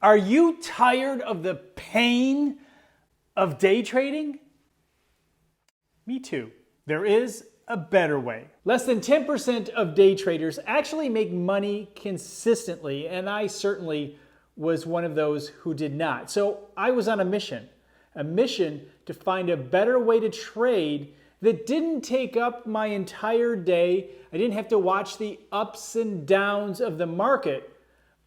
Are you tired of the pain of day trading? Me too. There is a better way. Less than 10% of day traders actually make money consistently, and I certainly was one of those who did not. So I was on a mission to find a better way to trade that didn't take up my entire day. I didn't have to watch the ups and downs of the market,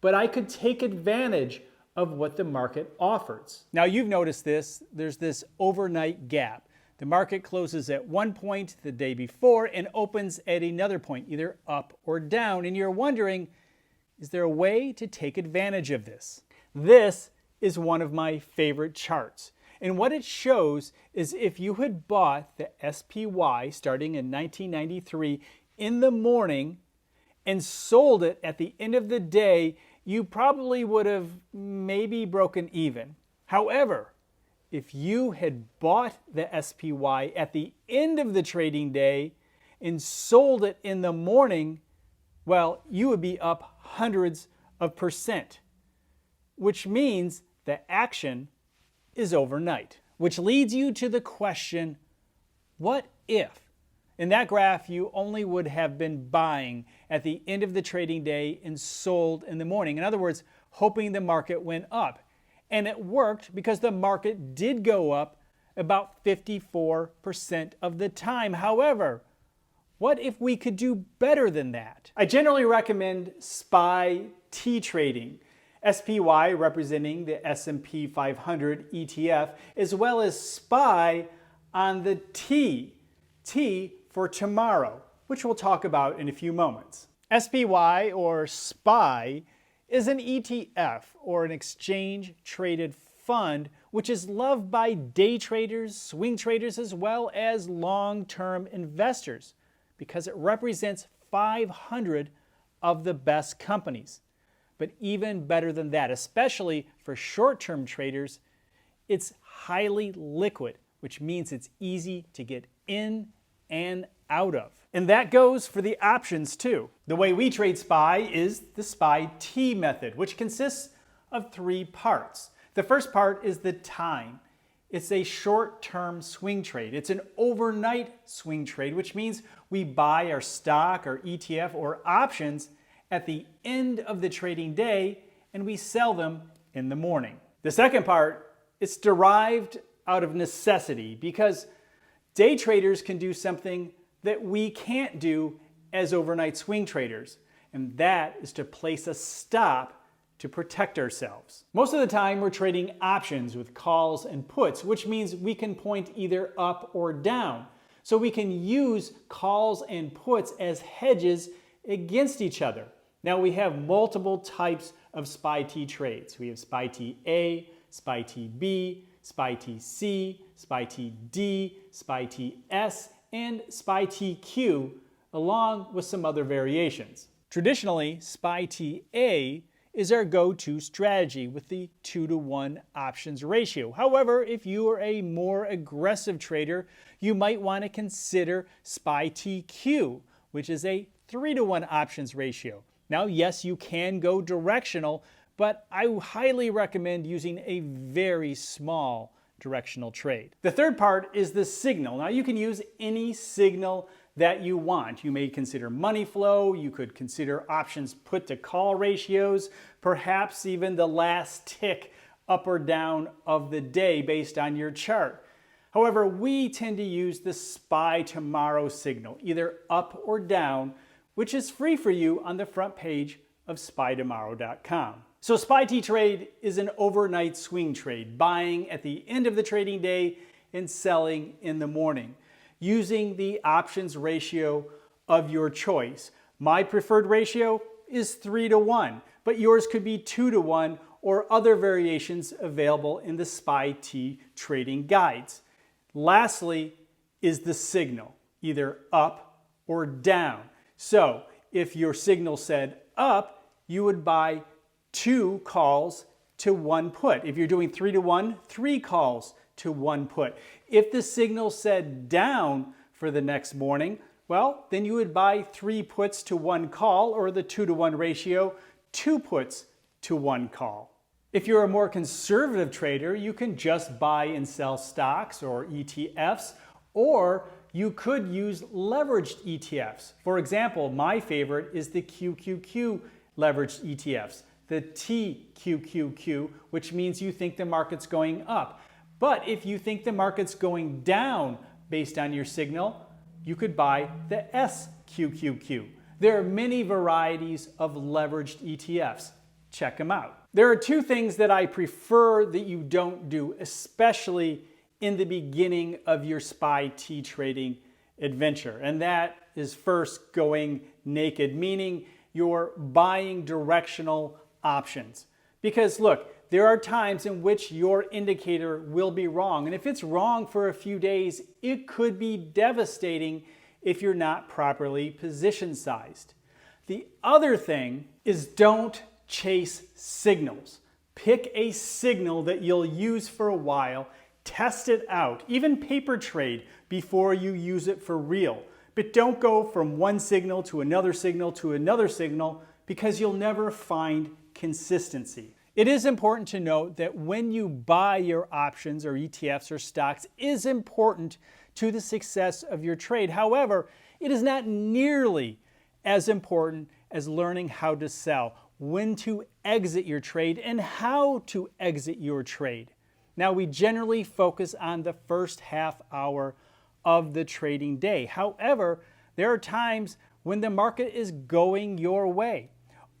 but I could take advantage of what the market offers. Now you've noticed this, there's this overnight gap. The market closes at one point the day before and opens at another point, either up or down, and you're wondering, is there a way to take advantage of this? This is one of my favorite charts. And what it shows is if you had bought the SPY starting in 1993 in the morning and sold it at the end of the day, you probably would have maybe broken even. However, if you had bought the SPY at the end of the trading day and sold it in the morning, well, you would be up hundreds of percent, which means the action is overnight. Which leads you to the question, what if? In that graph, you only would have been buying at the end of the trading day and sold in the morning. In other words, hoping the market went up. And it worked because the market did go up about 54% of the time. However, what if we could do better than that? I generally recommend SPY T trading. SPY representing the S&P 500 ETF, as well as SPY on the T for tomorrow, which we'll talk about in a few moments. SPY or SPY is an ETF or an exchange traded fund which is loved by day traders, swing traders, as well as long-term investors because it represents 500 of the best companies. But even better than that, especially for short-term traders, it's highly liquid, which means it's easy to get in and out of. And that goes for the options too. The way we trade SPY is the SPY T method, which consists of 3 parts. The first part is the time. It's a short-term swing trade. It's an overnight swing trade, which means we buy our stock or ETF or options at the end of the trading day and we sell them in the morning. The second part is derived out of necessity because day traders can do something that we can't do as overnight swing traders, and that is to place a stop to protect ourselves. Most of the time we're trading options with calls and puts, which means we can point either up or down. So we can use calls and puts as hedges against each other. Now we have multiple types of SPY T trades. We have SPY T A, SPY T B, SPY T C, SPY T D, SPY T S, and SPY T Q, along with some other variations. Traditionally, SPY T A is our go-to strategy with the 2-to-1 options ratio. However, if you are a more aggressive trader, you might want to consider SPY T Q, which is a 3-to-1 options ratio. Now, yes, you can go directional, but I highly recommend using a very small directional trade. The third part is the signal. Now, you can use any signal that you want. You may consider money flow, you could consider options put to call ratios, perhaps even the last tick up or down of the day based on your chart. However, we tend to use the SPY tomorrow signal, either up or down, which is free for you on the front page of spytomorrow.com. So SPY T trade is an overnight swing trade, buying at the end of the trading day and selling in the morning, using the options ratio of your choice. My preferred ratio is 3-to-1, but yours could be 2-to-1 or other variations available in the SPY T trading guides. Lastly is the signal, either up or down. So if your signal said up, you would buy 2 calls to 1 put. If you're doing 3-to-1, 3 calls to 1 put. If the signal said down for the next morning, well, then you would buy 3 puts to 1 call, or the 2-to-1 ratio, 2 puts to 1 call. If you're a more conservative trader, you can just buy and sell stocks or ETFs, or you could use leveraged ETFs. For example, my favorite is the QQQ leveraged ETFs, the TQQQ, which means you think the market's going up. But if you think the market's going down based on your signal, you could buy the SQQQ. There are many varieties of leveraged ETFs. Check them out. There are two things that I prefer that you don't do, especially in the beginning of your SPY T trading adventure. And that is first going naked, meaning you're buying directional options. Because look, there are times in which your indicator will be wrong. And if it's wrong for a few days, it could be devastating if you're not properly position sized. The other thing is don't chase signals. Pick a signal that you'll use for a while, test it out, even paper trade before you use it for real. But don't go from one signal to another signal to another signal, because you'll never find consistency. It is important to note that when you buy your options or ETFs or stocks is important to the success of your trade. However, it is not nearly as important as learning how to sell, when to exit your trade, and how to exit your trade. Now, we generally focus on the first half hour of the trading day. However, there are times when the market is going your way.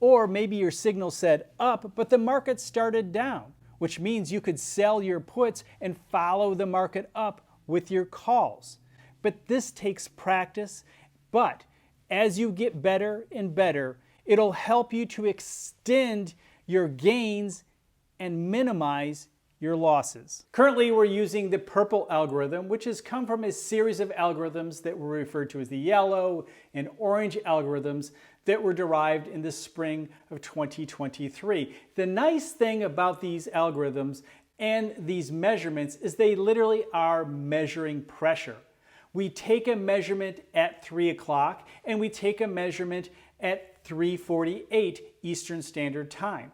Or maybe your signal said up, but the market started down, which means you could sell your puts and follow the market up with your calls. But this takes practice. But as you get better and better, it'll help you to extend your gains and minimize your losses. Currently, we're using the purple algorithm, which has come from a series of algorithms that were referred to as the yellow and orange algorithms that were derived in the spring of 2023. The nice thing about these algorithms and these measurements is they literally are measuring pressure. We take a measurement at 3 o'clock and we take a measurement at 3:48 Eastern Standard Time.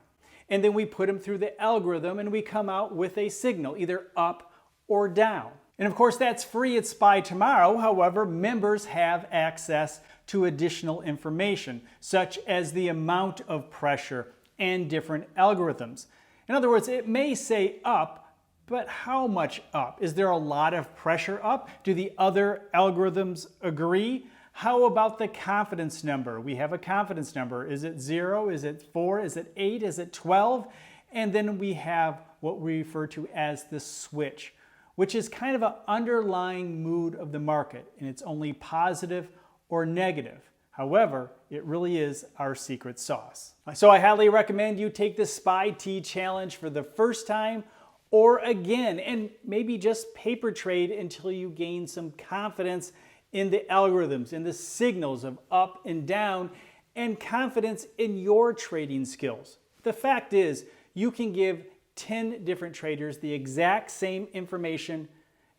And then we put them through the algorithm and we come out with a signal, either up or down. And of course, that's free at SPY Tomorrow. However, members have access to additional information, such as the amount of pressure and different algorithms. In other words, it may say up, but how much up? Is there a lot of pressure up? Do the other algorithms agree? How about the confidence number? We have a confidence number. Is it 0? Is it 4? Is it 8? Is it 12? And then we have what we refer to as the switch, which is kind of an underlying mood of the market, and it's only positive or negative. However, it really is our secret sauce. So I highly recommend you take the SPY T challenge for the first time or again, and maybe just paper trade until you gain some confidence in the algorithms, in the signals of up and down, and confidence in your trading skills. The fact is, you can give 10 different traders the exact same information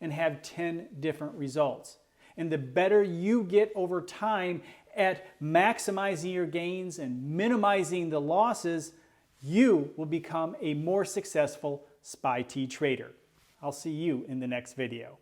and have 10 different results. And the better you get over time at maximizing your gains and minimizing the losses, you will become a more successful SPY T trader. I'll see you in the next video.